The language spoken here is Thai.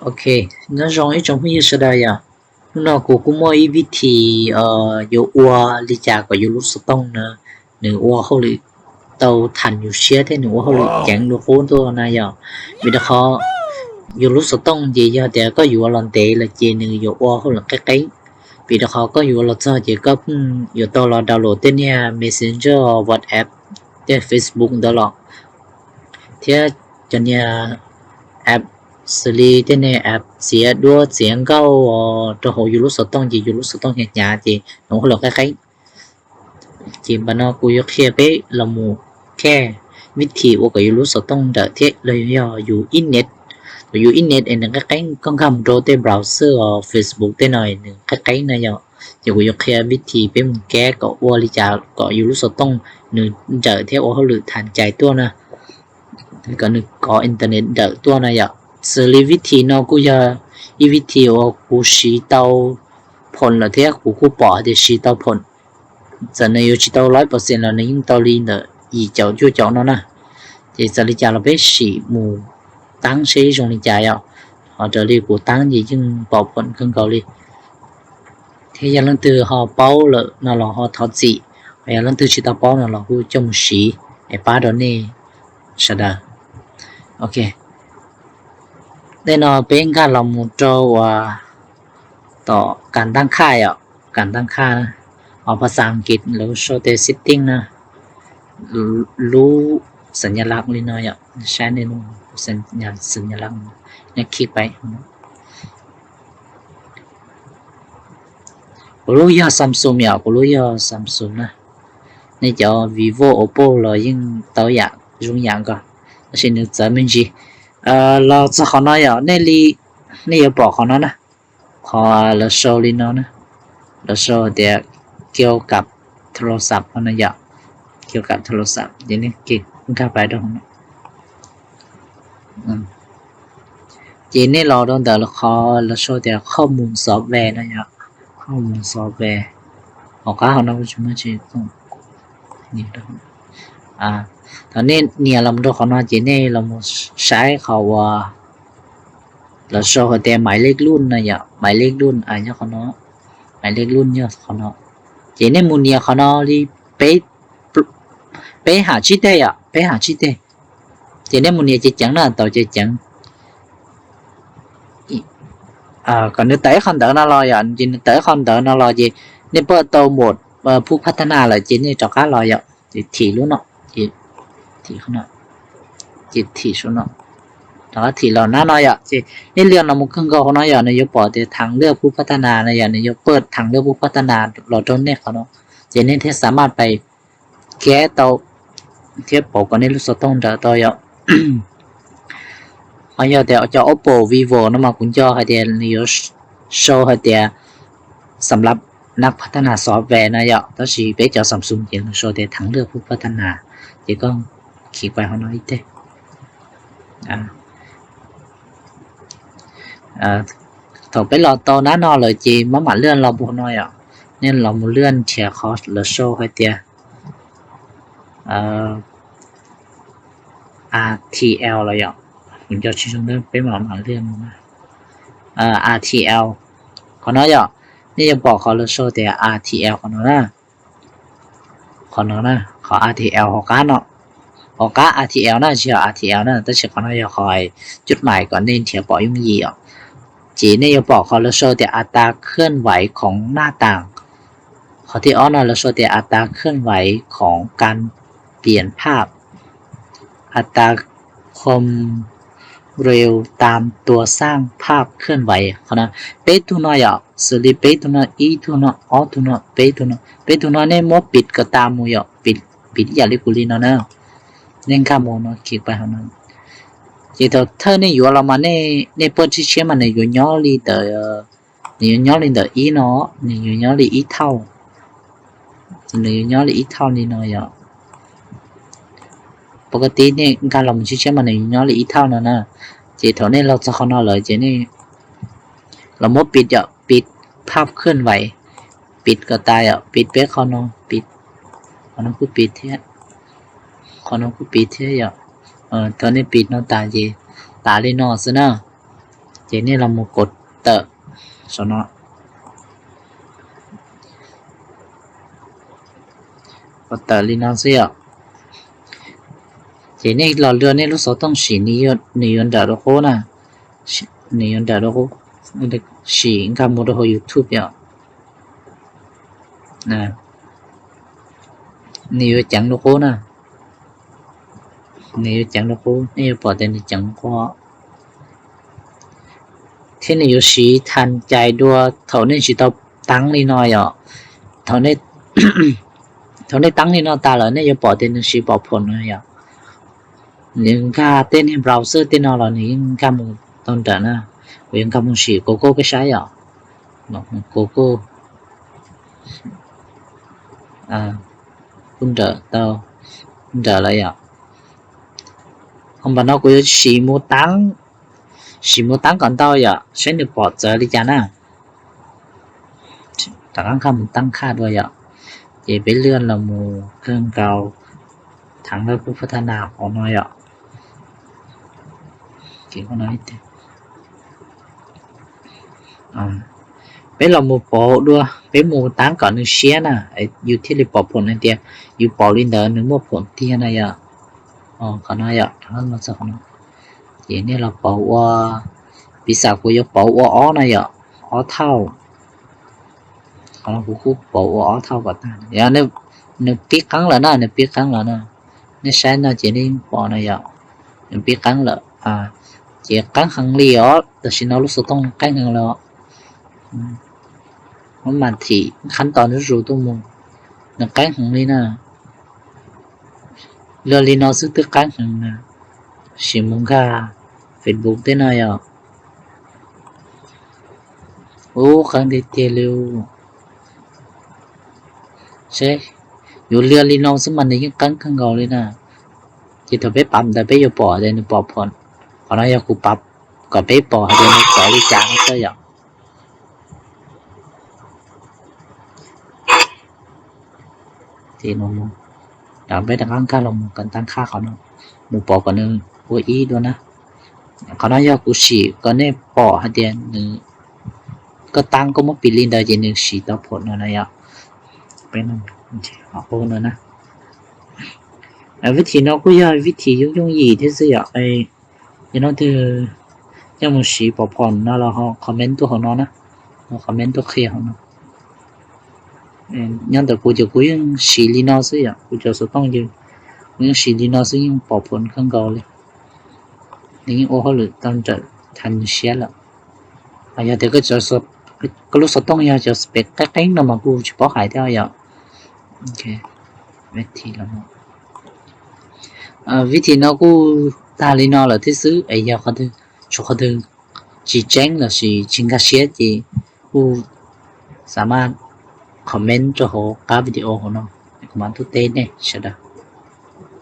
OK，那种一种会是的呀。nó cũng mỗi vị thì有我理解个有路是动呢，你我后里都谈有些的你我后里讲了好多那样，vì đó họ 有路是动gì giờ để có有lần để là gì你有我后来cái vì đó họ cóอยู่เราจะchỉ cóอยู่ตัวเราดาวน์โหลดเนี่ย Messenger WhatsApp เนี่ย Facebook đó là thế cho nên app xử lý thế này app sẽ đua diễn cao cho họอยู่รู้สึกต้องgìอยู่รู้สึกต้องnhẹ nhàng gì nó là cái chỉ mà nó cũng kia bé là một cái วิธีว่าก็อยู่รู้สึกต้องเดที่เลยอยู่อินเน็ตอยู่อินเน็ตเองcái con cầm rồi tới browser Facebook tới này cái này giờ chỉ có kia วิธีเป็นแก้ก็ว่าลิจาก็อยู่รู้สึกต้องหนึ่งเจอที่ว่าเขาหรือทานใจตัวนะก็หนึ่งก็อินเทอร์เน็ตเดตัวนะอย่าxử lý วิธีเนาะกูจะอีวิธีว่ากูสีเตาผลละเที่ยกูปอเดี๋ยวสีเตาผลจะในอยู่สีเตา100%แล้วในยิ่งเตาลีเนออีเจ้าจู่เจ้าเนาะนะthì giờ lý giải là biết sĩ mù tăng sĩ trong lý giải ạ họ trở đi của tăng gì nhưng bảo vẫn không cầu đi thế giờ lần từ họ bao lợ nào là họ thọ dị và lần từ chỉ tao bao nào là khu trong sĩ để ba đó nè sao đó ok đây là bên cả là một trâuต่อการตั้งค่ายอ่ะการตั้งค่าเอาภาษาอังกฤษแล้ว show the setting นะรู้สัญลักษณ์เลยเนาะใช้ในนู้นสัญลักษณ์เนี่ยคลิกไปกูรู้ยอด Samsung อ่ะกูรู้ยอด Samsung นะในจอ Vivo Oppo เรายิ่งตัวอย่างรุ่งอย่างก็ใช่นึกจะไม่จีเราจะขอน้อยอ่ะนี่อย่าบอกเขานะขอเราโชว์เลยเนาะนะเราโชว์เดี๋ยวเกี่ยวกับโทรศัพท์นะอย่าเกี่ยวกับโทรศัพท์เดี๋ยวนี้คลิกเข้าไปตรงนี้จีนี่เราต้องเดี๋ยวเราโชว์เดี๋ยวข้อมูลซอฟต์แวร์นะอย่าข้อมูลซอฟต์แวร์ออกก็เขาเราจะไม่ใช่ต้องนี่ตรงตอนนี้เนี่ยเราดูเขาเนาะจีนี่เราใช้เขาว่าเราโชว์แต่หมายเลขรุ่นนะอย่าหมายเลขรุ่นเนี่ยเขาเนาะหมายเลขรุ่นเนี่ยเขาเนาะจีนี่มูเนี่ยเขาเนาะรีไปหาชิดได้อ่ะไปหาชิดได้จีนี่มูเนี่ยจะจังนะต่อจะจังcòn nếu tới không đỡ nó lo vậy chỉ tới không đỡ nó lo gì nên bữa tàu mộtผู้พัฒนาlà chỉ nên cho cá lo vậy thì luôn nó thì không nó thì số nó đó thì là nó nói vậy thì nênเรื่องเรามันขึ้นก็เขาnói vậy นายกบอกแต่ทางเลือกผู้พัฒนานะอย่างนายกเปิดทางเลือกผู้พัฒนาเราจนเนี่ยเขาเนาะจะเนี่ยที่สามารถไปแก้ตัวเทียบบอกกันในรู้สึกต้องเจอตัวเยอะhọ giờ thì cho Oppo Vivo nó mà cũng cho hay thì nhiều show hay thì สำหรับนักพัฒนาซอฟต์แวร์นะอย่าต้องสิไปเจ้า Samsung อย่างโชว์แต่ทั้งเลือกผู้พัฒนาที่ก็ขีดไปเขาน้อยเด้ต่อไปเราโตนั้นนอเลยจีมาหมาเลื่อนเราบุกน้อยอ่ะเนี่ยเรามาเลื่อนเชียร์คอสหรือโชว์ให้เตียRTL เลยอ่ะmình cho chị chúng ta bé mà liên RTL เขาnói vậyนี่จะบอกเขาเลยโชว์แต่ RTL เขาnóiนะเขา RTL เขาการเนาะเขาการ RTL นะเชียว RTL นะแต่เชียวเขาnóiคอยจุดหมายก่อนนี่เทียบบอกยุ่งยี่อ่ะจีนี่จะบอกเขาเลยโชว์แต่อัตราเคลื่อนไหวของหน้าต่างเขาที่อ้อนเราโชว์แต่อัตราเคลื่อนไหวของการเปลี่ยนภาพอัตราความเร็วตามตัวสร้างภาพเคลื่อนไหวเขานะเป๊ะตัวน้อยอ่ะสลีเป๊ะตัวน้อยอีตัวน้อยออตัวน้อยเป๊ะตัวน้อยเนี่ยมดปิดก็ตามมืออ่ะปิดอย่าลิกุลีเนาะเน่งข้ามโนาะคลิกไปเขานั้นจีตัวเธอเนี่ยอยู่เรามาเนี่ยเปิดที่เชื่อมันเนี่ยอยู่ย้อนลีเดออีเนาะเนี่ยอยู่ย้อนลีอีเท่าเนี่ยอยู่ย้อนลีอีเท่านี่เนาะอ่ะปกติเนี่ยการเราเชื่อมันเนี่ยอยู่ย้อนลีอีเท่านั่นนะจีเท่านี้เราจะเขาเนาะเลยจีนี่เรามดปิดอ่ะปิดภาพเคลื่อนไหวปิดก็ตายอ่ะปิดเป๊ะเขาเนาะปิดเขาเนาะคือปิดเท่เขาเนาะคือปิดเท่อ่ะตอนนี้ปิดเนาะตาจีตาเลยเนาะซะเนาะ chỉ nên là một cột tờ sau nó cột tờ lên nó sẽ ạ chỉ nên là lừa nên lúc số tông xỉ niyon đã được cố nè niyon đã được cố được xỉ cả một đồ YouTube ạ nè niyon chẳng được cố nè niyon chẳng được cố niyon bỏ tiền chẳng có thế niyon xỉ thành chạy đua thầu nên chỉ tao tăng đi nói ạ thầu nên tăng đi nó ta là niyon bỏ tiền xỉ bỏ phồn rồi ạ những cái tên em browser tên nào là những cái một tôn trở na những cái một sĩ cô cái sai ạ cô tôn tao tôn trở lại ạ không phải nó cũng sĩ một tăng còn tao ạ sẽ được bỏ giờ đi chán à tăng không tăng khá đôi ạ chỉ biết lươn là một cơn cao thắng được phát triển nào của nó ạ chỉ có nói thế bây là một bộ đua bây một tám còn được xe nè yêu thiết lập bộ này thì yêu bộ lên đó nữa một bộ tiền này ạ còn nói ạ nó sao không chỉ nên là bộ bị sao của yêu bộ ó này ạ ó thao còn của khu bộ ó thao của ta ya nếu biết cắn là nó nếu biết cắn là nó nếu sai nó chỉ nên bộ này ạ nếu biết cắn là chỉ cắn hàng liều thì xin nó lúc sau tông cắn hàng lọ mà thìขั้นตอนนี้รู้ตัวมึงนักการของนี่นะเรื่องนี้เราซื้อตัวการของนะชิมุงค่ะ Facebook ได้หน่อยอ่ะโอ้ครั้งเดียวเร็วใช่อยู่เรื่องนี้เราซื้อมันในยังการข้างเก่าเลยนะที่เธอไปปั๊มแต่ไปอยู่ปอเดี๋ยวนี้ปอผ่อนก่อนหน้าอย่ากูปั๊บก็ไปปอเดี๋ยวนี้จ่ายจางไม่ใช่หรอthì nó đã biết được ăn cá lồng cần tăng khá khó nó một bỏ còn nữa vô ý luôn á còn nó do cụ sĩ có nên bỏ hạt tiền nữa có tăng có một bị linh đời gì nữa sĩ tập phổ nữa này ạ bên họ vô nữa nè viết thì nó có do viết thì giống gì thế gì ạ thì nó từ trong một sĩ bỏ phổ nó là họ comment tôi họ nó nè họ comment tôi khi họ nó nhân từ của những sĩ lý nó sẽ của cho số tông gì những sĩ lý nó sẽ những bảo phồn không cầu lên những ô hợp lực tăng trở thành xe là và giờ thì cái cho số cái lúc số tông giờ cho spec các cánh nào mà cô chỉ bỏ hại theo giờ ok vậy thì là vì thì nó cũng ta lý nó là thứ xứ ấy giờ có thứ chỗ có thứ chỉ tránh là chỉ chính cái xe thì cô sẵn comment cho họ các video của nó các bạn thu tên này sẽ được